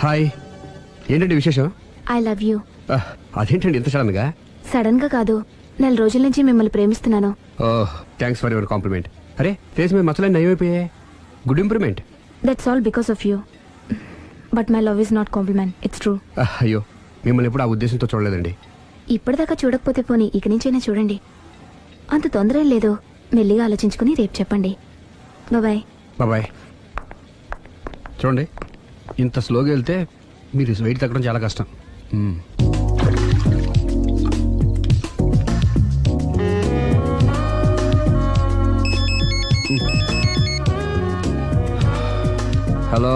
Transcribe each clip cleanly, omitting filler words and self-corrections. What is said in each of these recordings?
Hi, ఏంటండి విశేషం? I love you. అదేంటండి ఇంత సడన్ గా? సడన్ గా కాదు, నెల రోజుల నుంచి మిమ్మల్ని ప్రేమిస్తున్నాను. Thanks for your compliment. అరే ఫేస్ మీద మచ్చలన్నీ నయమైపోయాయి. Good improvement. That's all because of you. But my love is not compliment, it's true. అయ్యో, మిమ్మల్ని ఎప్పుడు ఆ ఉద్దేశంతో చూడలేదండి. ఇప్పటిదాకా చూడకపోతే పోనీ ఇక నుంచైనా చూడండి. అంత తొందర ఏం లేదు, మెల్లిగా ఆలోచించుకుని రేపు చెప్పండి. బాయ్. బాయ్. చూడండి, ఇంత స్లోగా వెళ్తే మీరు వెయిట్ తగ్గడం చాలా కష్టం. హలో,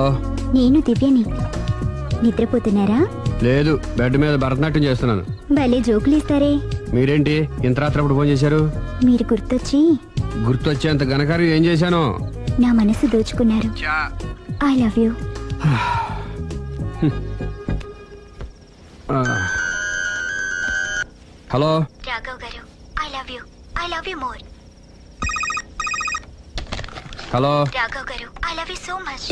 నేను దివ్యని. నిద్రపోతున్నారా? లేదు, బెడ్ మీద భరతనాట్యం చేస్తున్నాను. భలే జోకులు ఇస్తారే. మీరేంటి ఇంత రాత్రి అప్పుడు ఫోన్ చేశారు? మీరు గుర్తొచ్చి. గుర్తొచ్చేంత ఘనకార్యం ఏం చేశాను? నా మనసు దోచుకున్నారు. I love you. Hello Raghav గారు, I love you. I love you more. Hello Raghav గారు, I love you so much.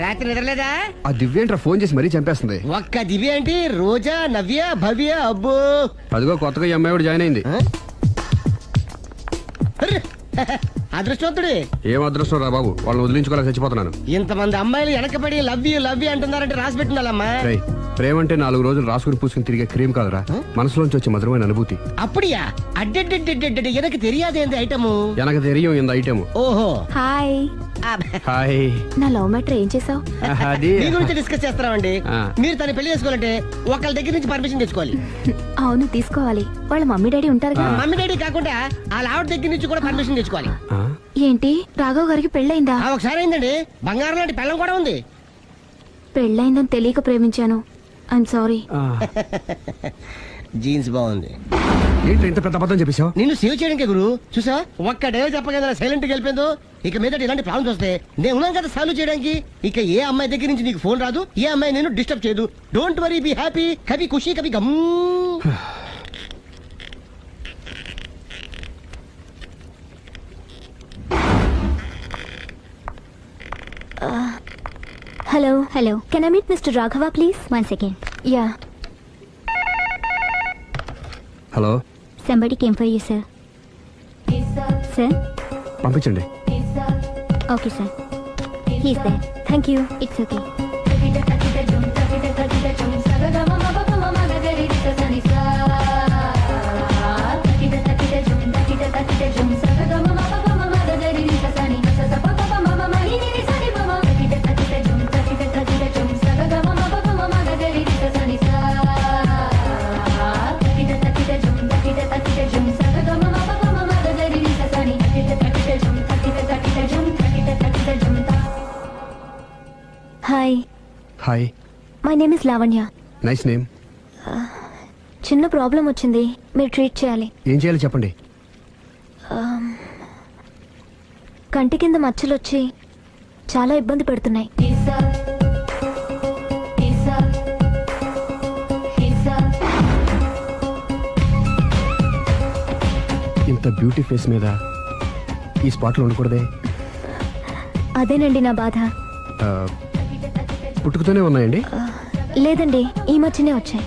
రాత్రి నిద్రలేదా? ఆ దివ్యేంట్రా ఫోన్ చేసి మరీ చంపేస్తుంది. ఒక్క దివ్య ఏంటి, రోజా, నవ్య, భవ్య, అబ్బో. అదిగో కొత్తగా ఈ అమ్మాయి కూడా జాయిన్ అయింది. అదృష్టవంతుడి. ఏం అదృష్టం రా బాబు, వాళ్ళని వదిలించుకోలేక చచ్చిపోతున్నాను. ఇంతమంది అమ్మాయిలు వెనకబడి లవ్ యూ అంటున్నారంటే రాసి పెట్టిండాలమ్మా. ప్రేమ అంటే 4 రోజులు రాసుకుని పూసుకుని తిరిగే క్రీమ్ కాదురా, మనసులోంచి వచ్చే మధురమైన అనుభూతి. అప్పుడియా? అడ్డెడ్డెడ్డెడ్డెడ్ ఎనకు తెలియదేంది ఐటమ్. ఎనకు తెలియం ఇంత ఐటమ్. ఓహో, హాయ్. హాయ్. నా లవ్ మ్యాటర్ ఏం చేసావు? అది మీ గురించి డిస్కస్ చేస్తామండి. మీరు తన పెళ్లి చేసుకోవాలంటే ఒకళ్ళ దగ్గర నుంచి పర్మిషన్ తెచ్చుకోవాలి. అవును, తీసుకోవాలి. వాళ్ళ మమ్మీ డాడీ ఉంటారు కదా. మమ్మీ డాడీ కాకుండా వాళ్ళ ఆవిడ దగ్గర నుంచి కూడా పర్మిషన్ తెచ్చుకోవాలి. ఏంటి, రాఘవ్ గారికి పెళ్ళయిందా? ఒకసారి అయిందండి. బంగారం లాంటి పెళ్ళం కూడా ఉంది. పెళ్ళయిందని తెలియక ప్రేమించాను. I'm sorry. జీన్స్ బాగుంది. ఏంటి ఇంత పెద్ద అబద్ధం చెప్పేశావు? నిన్ను సేవ్ చేయడానికి గురు. చూసా, ఒక్క డే చెప్పగల సైలెంట్ గా వెళ్ళిపోయిందో. ఇక మీద ఇలాంటి ప్రాబ్లమ్స్ వస్తే నేను ఉన్నాను కదా సాల్వ్ చేయడానికి. ఇక ఏ అమ్మాయి దగ్గర నుంచి నీకు ఫోన్ రాదు, ఏ అమ్మాయి నేను డిస్టర్బ్ చేయదు. Don't worry, be happy. Kabhi Khushi Kabhi Gham. Hello. Can I meet Mr. Raghava, please? 1 second. Yeah. Hello. Somebody came for you, sir. Sir? పంపించండి. Okay, sir. He's there. Thank you. It's okay. Hi. My name is Lavanya. Nice name. చిన్న problem వచ్చింది, మీరు treat చేయాలి. ఏం చేయాలి చెప్పండి. కంటి కింద మచ్చలు వచ్చి చాలా ఇబ్బంది పెడుతున్నాయి. ఇంత బ్యూటీ ఫేస్ మీద ఈ స్పాట్లో ఉండకూడదే. అదేనండి నా బాధ. పుట్టుకతోనే ఉన్నాయండి? లేదండి, ఈ మధ్యనే వచ్చాయి.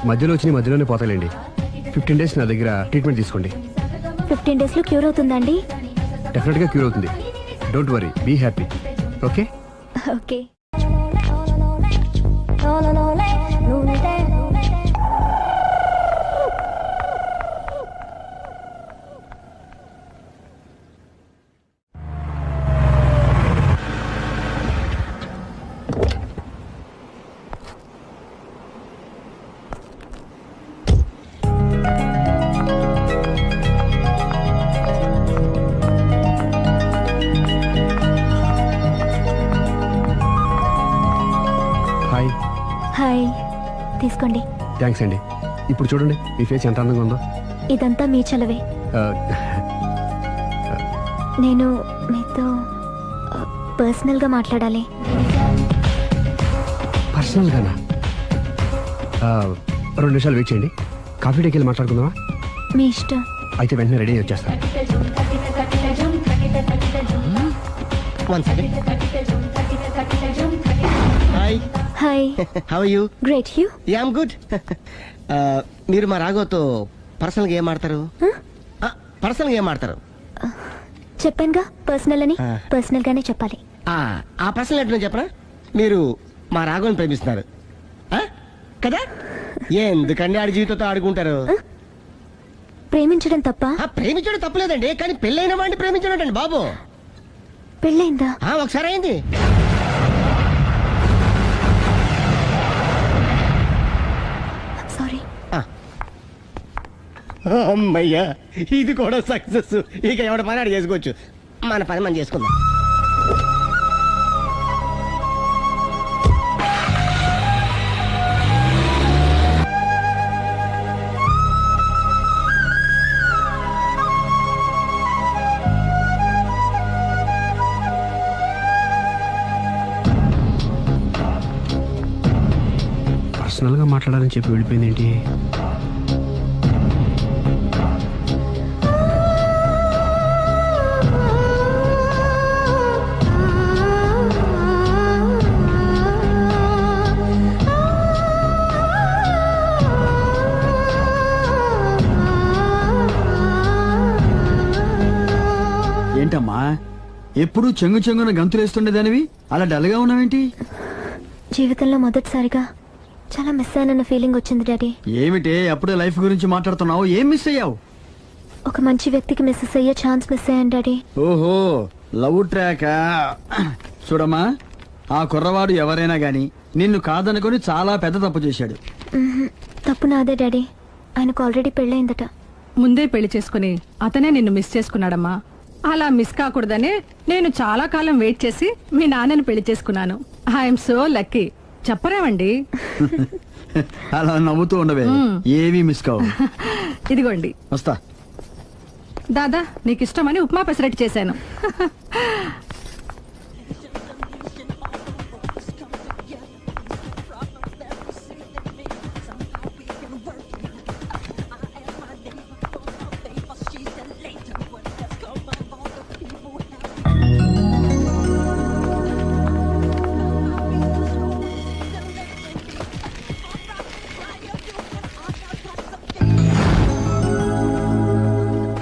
మధ్యలో వచ్చి మధ్యలోనే పోతాయండి. 15 days నా దగ్గర ట్రీట్మెంట్ తీసుకోండి. 15 days లో క్యూర్ అవుతుందండి? డెఫినెట్గా క్యూర్ అవుతుంది. Don't worry, be happy. Okay okay. Hi, తీసుకోండి. థ్యాంక్స్ అండి. ఇప్పుడు చూడండి మీ ఫేస్ ఎంత అందంగా ఉందో. ఇదంతా మీ చలవే. ఆ, నేను మీతో పర్సనల్గా మాట్లాడాలి. పర్సనల్గానా? 2 నిమిషాలు వెయిట్ చేయండి. కాఫీ డేకి వెళ్ళి మాట్లాడుకుందామా? మీ ఇష్టం. అయితే వెంటనే రెడీ అయ్యి వచ్చేస్తాను. 1 second. Hi, hi. How are you? Great. You? Yeah, I'm good. మీరు మా రాఘవతో పర్సనల్గా ఏం ఆడతారు? పర్సనల్గా ఏం ఆడతారు? చెప్పానుగా పర్సనల్ అని. ఆ. పర్సనల్ గానే చెప్పాలి. ఆ పర్సనల్ ఏంటో చెప్పరా? మీరు మా రాఘవని ప్రేమిస్తున్నారు ఆ? కదా? ఎందుకండి ఆడి జీవితంతో ఆడుకుంటారు? ప్రేమించడం తప్ప? ప్రేమించడం తప్పలేదండి, కానీ పెళ్ళైన వాడిని ప్రేమించడం అండి బాబు. పెళ్ళైందా? ఒకసారి అయింది. సారీ. అమ్మయ్యా, ఇది కూడా సక్సెస్. ఇక ఎవడ పని ఆడు చేసుకోవచ్చు, మన పని మనం చేసుకుందాం. పర్సనల్గా మాట్లాడాలని చెప్పి వెళ్ళిపోయింది ఏంటి? ఏంటమ్మా ఎప్పుడు చెంగు చెంగున గంతులేస్తుండేదానివి అలా డల్గా ఉన్నావేంటి? జీవితంలో మొదటిసారిగా చాలా మిస్ అయినన్న ఫీలింగ్ వచ్చింది డాడీ. ఏమిటే అప్పుడే లైఫ్ గురించి మాట్లాడుతున్నావు? ఏం మిస్ అయ్యావు? ఒక మంచి వ్యక్తికి మిస్ అయ్యే ఛాన్స్ మిస్ అయ్యాను డాడీ. ఓహో, లవ్ ట్రాక్. చూడమ్మా, ఆ కుర్రవాడు ఎవరైనా గాని నిన్ను కాదనుకొని చాలా పెద్ద తప్పు చేశాడు. తప్పు నాదే డాడీ. ఆయనకు ఆల్రెడీ పెళ్ళయిందట. ముందే పెళ్లి చేసుకుని అతనే నిన్ను మిస్ చేసుకున్నాడమ్మా. అలా మిస్ కాకూడదనే నేను చాలా కాలం వెయిట్ చేసి మీ నాన్నని పెళ్లి చేసుకున్నాను. I'm so lucky. చెప్పరేమండి? అలా నవ్వుతూ ఉండవే, ఏమీ మిస్ కావు. ఇదిగోండి. వస్తా. దాదా, నీకు ఇష్టమని ఉప్మా పెసరట్టు చేశాను.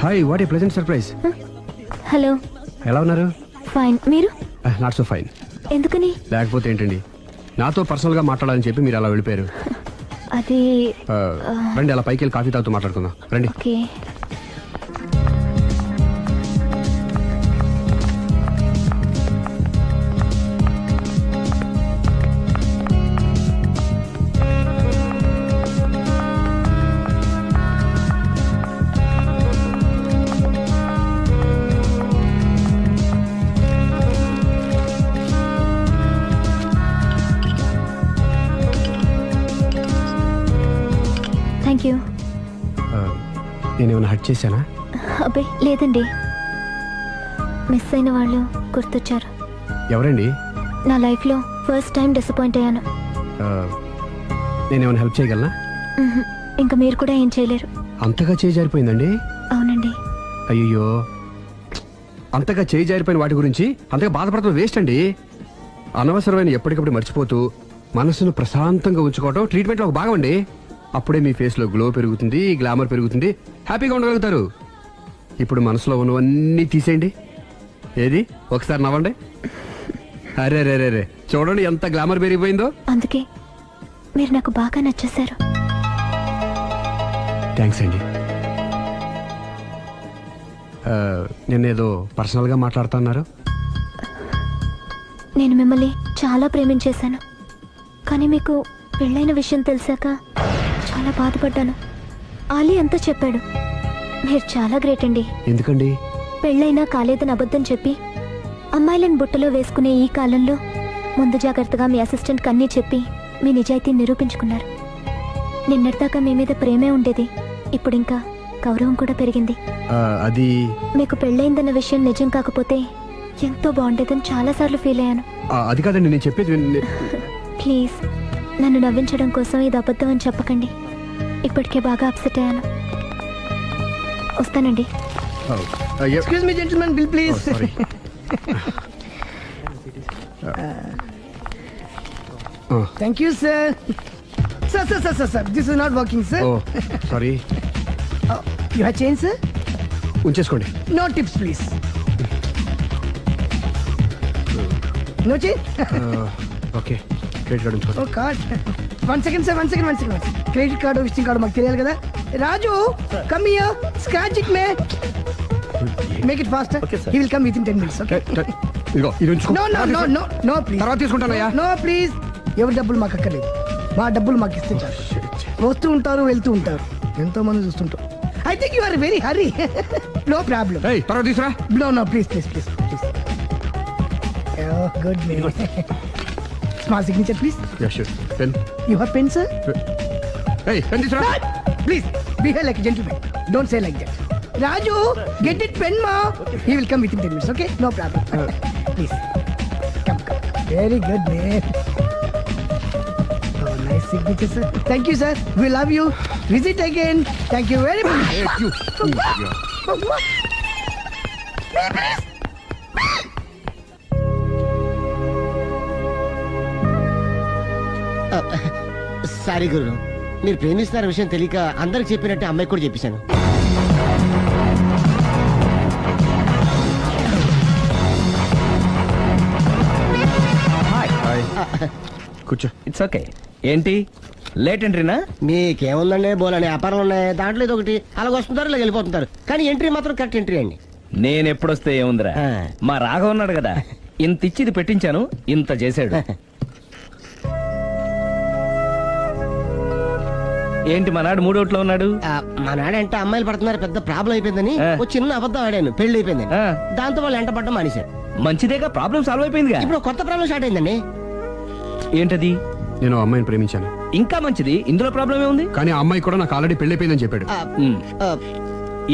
Hi, what a pleasant surprise. Hello. ఎలా ఉన్నారు? ఫైన్. మీరు? Not so fine. ఎందుకని? లేకపోతే ఏంటండి, నాతో పర్సనల్గా మాట్లాడాలని చెప్పి మీరు అలా వెళ్ళిపోయారు. అది రండి, అలా పైకి వెళ్ళి కాఫీ తాగుతూ మాట్లాడుకుందాం. రండి. ఓకే. Thank you. నేనేమైనా హట్ చేశానా? అబ్బే లేదండి. మిస్ అయిన వాళ్ళు గుర్తొచ్చారు. ఎవరండి? నా లైఫ్లో ఫస్ట్ టైం డిసప్పాయింట్ అయ్యాను. నేనేమైనా హెల్ప్ చేయగలనా? ఇంకా మీరు కూడా ఏం చేయలేరు. అంతగా చేయి జారిపోయిందండి? అవునండి. అయ్యో, అంతగా చేయి జారిపోయిన వాటి గురించి అంతగా బాధపడటం వేస్ట్ అండి. అనవసరమైన ఎప్పటికప్పుడు మర్చిపోతూ మనసును ప్రశాంతంగా ఉంచుకోవటం ట్రీట్మెంట్లో ఒక భాగం అండి. అప్పుడే మీ ఫేస్లో గ్లో పెరుగుతుంది, గ్లామర్ పెరుగుతుంది, హ్యాపీగా ఉండగలుగుతారు. ఇప్పుడు మనసులో ఉన్నవన్నీ తీసేయండి. ఏది, ఒకసారి నవ్వండి. అరే రే రే రే, చూడండి ఎంత గ్లామర్ పెరిగిపోయిందో. అందుకే మీరు నాకు బాగా నచ్చేశారు. థ్యాంక్స్ అండి. నేనేదో పర్సనల్గా మాట్లాడుతున్నారు. నేను మిమ్మల్ని చాలా ప్రేమించేశాను. కానీ మీకు పెళ్ళైన విషయం తెలిసాక చాలా బాధపడ్డాను. ఆలీ అంతా చెప్పాడు. మీరు చాలా గ్రేట్ అండి. ఎందుకండి? పెళ్ళైనా కాలేదని అబద్ధం చెప్పి అమ్మాయిలను బుట్టలో వేసుకునే ఈ కాలంలో ముందు జాగ్రత్తగా మీ అసిస్టెంట్ కన్నీ చెప్పి మీ నిజాయితీ నిరూపించుకున్నారు. నిన్నటిదాకా మీ మీద ప్రేమే ఉండేది, ఇప్పుడు ఇంకా గౌరవం కూడా పెరిగింది. అది మీకు పెళ్ళైందన్న విషయం నిజం కాకపోతే ఎంతో బాగుండేదని చాలాసార్లు ఫీల్ అయ్యాను. అది కాదండి నేను చెప్పేది ప్లీజ్ నన్ను నవ్వించడం కోసం ఇది అబద్ధం అని చెప్పకండి. ఇప్పటికే బాగా అప్సెట్ అయ్యాను. వస్తానండి. Excuse me gentlemen, bill please. Thank you sir. Sir this is not working sir. Sorry, you have change sir? ఉంచేసుకోండి. No tips please. No change? Okay, credit card ఉంచుకోండి. Oh card. One second sir, one second. Credit card visiting card మాకు తెలియాలి కదా. Raju, come here, scratch it may, make it fast. He will come within 10 minutes. Okay? ఇదిగో ఇది ఉంచుకో. No please. తర్వాత తీసుకుంటానయ్యా. No please. ఎవరి డబ్బులు మాకు అక్కర్లేదు, మా డబ్బులు మాకు ఇస్తే చాలు. వస్తూ ఉంటారు, వెళ్తూ ఉంటారు, ఎంతో మంది చూస్తుంటారు. I think you are very hurry. No problem. తర్వాత తీసురా. No, please. Oh, good name. Small signature, please. Yeah, sure. Pen. You have pen, sir? Hey, pen తీసురా. Please, behave like a gentleman. Don't say like that. Raju, get it pen, ma. He will come within 10 minutes, okay? No problem. Please. Come. Very good name. Oh, nice signature, sir. Thank you, sir. We love you. Visit again. Thank you very much. Hey, you. Yeah. Sorry గురు, మీరు ప్రేమిస్తున్న విషయం తెలియక అందరికి చెప్పినట్టే అమ్మాయికి కూడా చెప్పేశాను. కూర్చో. It's okay. ఏంటి లేట్ ఎంట్రీనా? మీకేముందండి, బోలని వ్యాపారం ఉన్నాయి, దాంట్లో ఇది ఒకటి అలాగ వస్తుంటారు, ఇలా వెళ్ళిపోతుంటారు, కానీ ఎంట్రీ మాత్రం కరెక్ట్ ఎంట్రీ అండి. నేను ఎప్పుడొస్తే ఏముందిరా, మా రాఘవ ఉన్నాడు కదా, ఇంత ఇచ్చిది పెట్టించాను, ఇంత చేశాడు. ఏంటి మనాడు మూడోట్లో ఉన్నాడు? మా నాడంటే అమ్మాయిలు పడుతున్నారు, పెద్ద ప్రాబ్లం అయిపోయిందని ఆ. ఒక చిన్న అబద్ధం ఆడాను, పెళ్లి అయిపోయిందని. ఆ. దాంతో వాళ్ళు ఎంట పడడం మానేశారు. మంచిదేగా, ప్రాబ్లం సాల్వ్ అయిపోయిందిగా. ఇప్పుడు కొత్త ప్రాబ్లం స్టార్ట్ అయిందండి. ఏంటది? నేను ఆ అమ్మాయిని ప్రేమించాను, ఇంకా మంచిది, ఇందులో ప్రాబ్లం ఏముంది? కానీ ఆ అమ్మాయి కూడా నాకు ఆల్రెడీ పెళ్ళైపోయిందని చెప్పాడు. ఆ, ఉమ్, ఆ,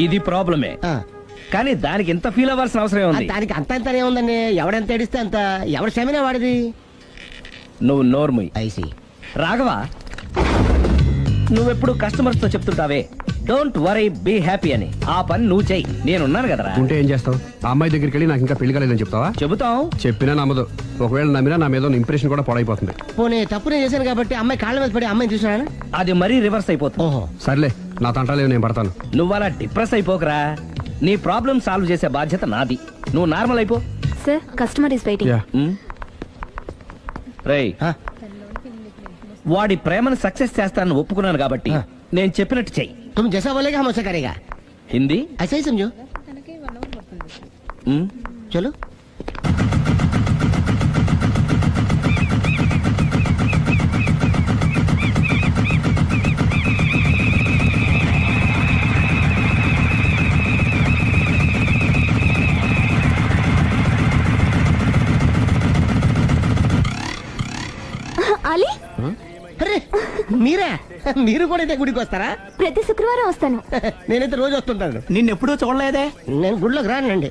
ఇది ప్రాబ్లమే, ఆ. కానీ దానికి ఇంత ఫీల్ అవ్వాల్సిన అవసరం ఉంది? దానికి అంత ఏముందండి, ఎవడెంత ఏడిస్తే అంత, ఎవరి క్షమేనా వాడిది. నువ్వు నోర్ముయ్. ఐసి రాఘవ, నువ్వెప్పుడు కస్టమర్స్ తో చెప్తుంటావే డోంట్ వరీ బీ హ్యాపీ అని, ఆ పని నువ్వు చెయ్యి, నేనున్నాను కదరా. ఉంటే ఏం చేస్తావు? ఆ అమ్మాయి దగ్గరికి వెళ్ళి నాకు ఇంకా పెళ్లి కాలేదని చెప్తావా? చెబుతాం. చెప్పినా నమ్మదు. ఒకవేళ నమ్మినా నా మీద ఇంప్రెషన్ కూడా పాడైపోతుంది. పోనీ తప్పునే చేశాను కాబట్టి అమ్మాయి కాళ్ళ మీద పడి అమ్మాయిని చూసినా. అది మరీ రివర్స్ అయిపోతుంది. ఓహో, సర్లే, నా తంటాలేవు, నేను పడతాను. నువ్వు అలా డిప్రెస్ అయిపోకరా, నీ ప్రాబ్లం సాల్వ్ చేసే బాధ్యత నాది, నువ్వు నార్మల్ అయిపో. Sir, customer is waiting. Yeah. రేయ్, వాడి ప్రేమను సక్సెస్ చేస్తానని ఒప్పుకున్నాను కాబట్టి నేను చెప్పినట్టు చెయ్యి. तुम जैसा बोलेगा हम वैसा करेगा. హిందీ ऐसा ही समझो. चलो. అలీ, అరే మీరా, మీరు కూడా అయితే గుడికి వస్తారా? ప్రతి శుక్రవారం వస్తాను. నేనైతే రోజు వస్తుంటాను. నిన్నెప్పుడూ చూడలేదే. నేను గుడిలోకి రానండి,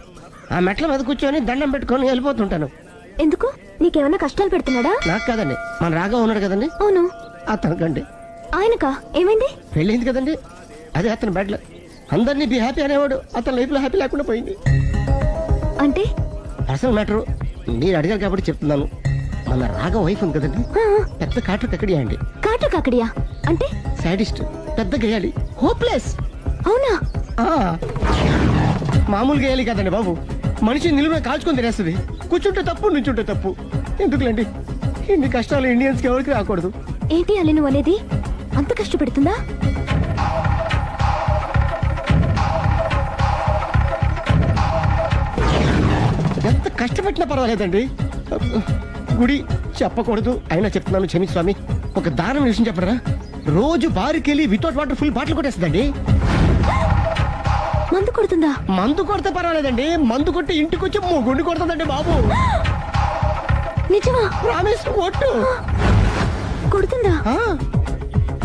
ఆ మెట్ల మీద కూర్చొని దండం పెట్టుకొని వెళ్ళిపోతుంటాను. ఎందుకు? నీకేమైనా కష్టాలు పెడుతున్నాడా? నాకు కాదండి, మన రాగా ఉన్నాడు కదండి, అవును. అతనికండి. ఆయనకా? ఏమైంది? పెళ్ళైంది కదండి, అదే అతని బెడ్లో అందరినీ బి హ్యాపీ అనేవాడు, అతని లైఫ్ లో హ్యాపీ లేకుండా పోయింది. అంటే అసలు మ్యాటర్ మీరు అడిగారు కాబట్టి చెప్తున్నాను. మన రాగా వైఫ్ ఉంది కదండి, పెద్ద కాటు కక్కడియా అండి. కాటు కాకడియా అంటే? సాడిస్ట్, పెద్ద గేయాలి, హోప్లెస్. అవునా? మామూలు గేయాలి కదండి బాబు, మనిషి నిలువున కాల్చుకొని తినేస్తుంది. కూర్చుంటే తప్పు, నుంచుంటే తప్పు. ఎందుకులేండి, ఇన్ని కష్టాలు ఇండియన్స్ కి ఎవరికి రాకూడదు. ఏంటి అలీ నువ్వు అనేది? అంత కష్టపెడుతుందా? ఎంత కష్టపెట్టినా పర్వాలేదండి. గుడి చెప్పకూడదు, అయినా చెప్తున్నాను, క్షమి స్వామి. ఒక దారుణ విషయం చెప్పరా, రోజు బారుకెళ్ళి వితౌట్ వాటర్ ఫుల్ బాటిల్ కొట్టేస్తుందండి. మందు కొడుతుందా? మందు కొడితే పర్వాలేదండి, మందు కొట్టి ఇంటికి వచ్చి మొగుండి కొడుతుందండి బాబు. నిజమా? ప్రామిస్, ఒట్టు. కొడుతుందా ఆ,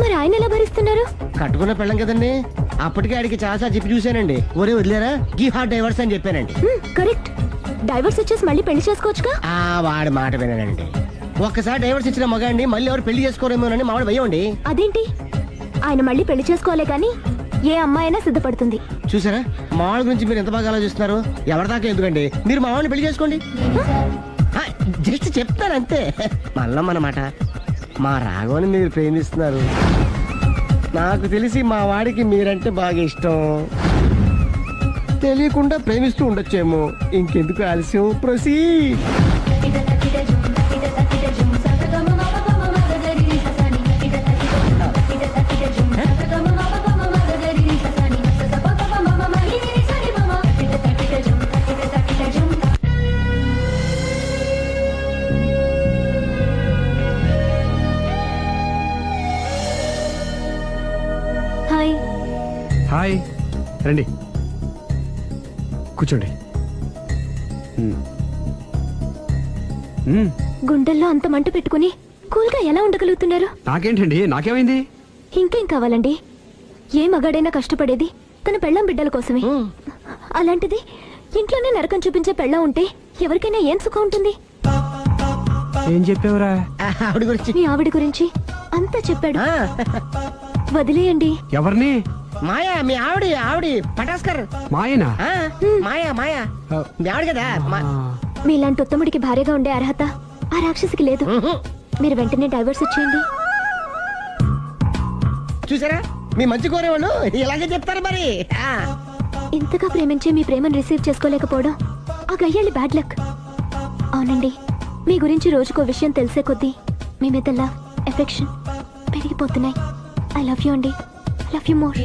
మరి ఆయన ఎలా భరిస్తున్నారు? కట్టుకున్న పెళ్ళం కదండి. అప్పటికే ఆడికి చాలా చెప్పి చూశానండి. ఒరే వదిలేరా గీ హార్ట్ డైవర్స్ అని చెప్పానండి. కరెక్ట్. డైవర్స్ వచ్చేసి మళ్ళీ పెళ్లి చేసుకోవచ్చుగా. ఆ వాడి మాట వినండి. ఒక్కసారి డైవర్స్ ఇచ్చిన మగాండి మళ్ళీ ఎవరు పెళ్లి చేసుకోరేమోనని మావాడు భయం అండి. అదేంటి? ఆయన మళ్ళీ పెళ్లి చేసుకోలే కానీ ఏ అమ్మాయి అయినా సిద్ధపడుతుంది. చూసారా మావాడి గురించి మీరు ఎంత బాగా ఆలోచిస్తున్నారు. ఎవరిదాకా ఎందుకండి, మీరు మావాడిని పెళ్లి చేసుకోండి. జస్ట్ చెప్తాను అంతే. మళ్ళా మన మాట, మా రాఘవని మీరు ప్రేమిస్తున్నారు. నాకు తెలిసి మా వాడికి మీరంటే బాగా ఇష్టం. తెలియకుండా ప్రేమిస్తూ ఉండొచ్చేమో. ఇంకెందుకు ఆలస్యం, ప్రొసీడ్. హాయ్. హాయ్, రండి కూర్చోండి. మ్మ్. గుండెల్లో అంత మంట పెట్టుకుని కూల్గా ఎలా ఉండగలుగుతున్నారు? నాకేంటండి, నాకేమైంది? ఇంకేం కావాలండి? ఏ మగాడైనా కష్టపడేది తన పెళ్ళం బిడ్డల కోసమే. అలాంటిది ఇంట్లోనే నరకం చూపించే పెళ్ళం ఉంటే ఎవరికైనా ఏం సుఖం ఉంటుంది? ఏం చెప్పావురా? ఆవిడ గురించి మీ ఆవిడ గురించి అంతా చెప్పాడు. వదిలేయండి. ఎవరిని? మాయా, మీ ఆవిడ పటాస్కర్. మాయనా? ఆ, మాయా మీ ఆవిడ కదా. మీలాంటి ఉత్తముడికి భార్యగా ఉండే అర్హత ఆ రాక్షసికి లేదు. మీరు వెంటనే డైవర్స్ ఇచ్చేయండి. చూసారా మీ మంచి కోరేవాళ్ళు ఇలాగే చెప్తారు మరి. ఇంతగా ప్రేమించి మీ ప్రేమను రిసీవ్ చేసుకోలేకపోవడం ఆ గయ్యాళి బ్యాడ్ లక్. అవునండి, మీ గురించి రోజుకో విషయం తెలిసే కొద్దీ మీ మీద లవ్, ఎఫెక్షన్ పెరిగిపోతున్నాయి. ఐ లవ్ యూ అండి. I love you more.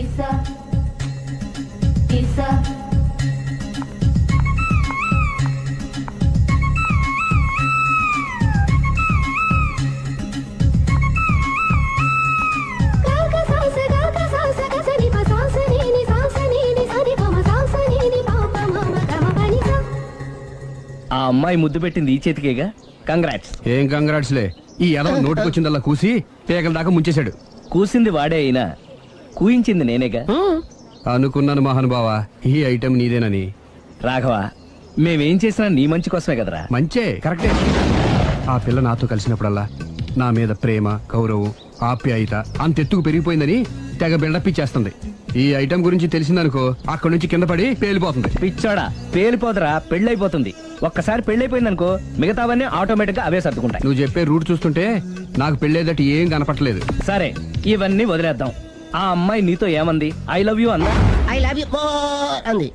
ఆ అమ్మాయి ముద్దు పెట్టింది ఈ చేతికేగా. కంగ్రాట్స్. ఏం కంగ్రాట్స్లే, ఈ ఎదవ నోటికొచ్చిందల్లా కూసి పేకల దాకా ముంచేశాడు. కూసింది వాడే అయినా కూయించింది నేనేగా. అనుకున్నాను మహానుభావా, ఈ ఐటెం నీదేనని. రాఘవ, మేమేం చేసినా నీ మంచి కోసమే కదరా. మంచే, కరెక్టే. ఆ పిల్ల నాతో కలిసినప్పుడల్లా నా మీద ప్రేమ, గౌరవం, ఆప్యాయత అంతెత్తుకు పెరిగిపోయిందని తెగ బిల్డప్ ఇచ్చేస్తుంది. ఈ ఐటెం గురించి తెలిసిందనుకో అక్కడి నుంచి కింద పడి పేలిపోతుంది. పిచ్చోడా, పేలిపోదరా, పెళ్ళైపోతుంది. ఒక్కసారి పెళ్ళైపోయిందనుకో మిగతావన్నీ ఆటోమేటిక్ గా అవే సర్దుకుంటాయి. నువ్వు చెప్పే రూట్ చూస్తుంటే నాకు పెళ్ళేదట ఏం కనపట్లేదు. సరే, ఇవన్నీ వదిలేద్దాం. ఆ అమ్మాయి నీతో ఏమంది? ఐ లవ్ యూ అందా? ఐ లవ్ యూ అంది.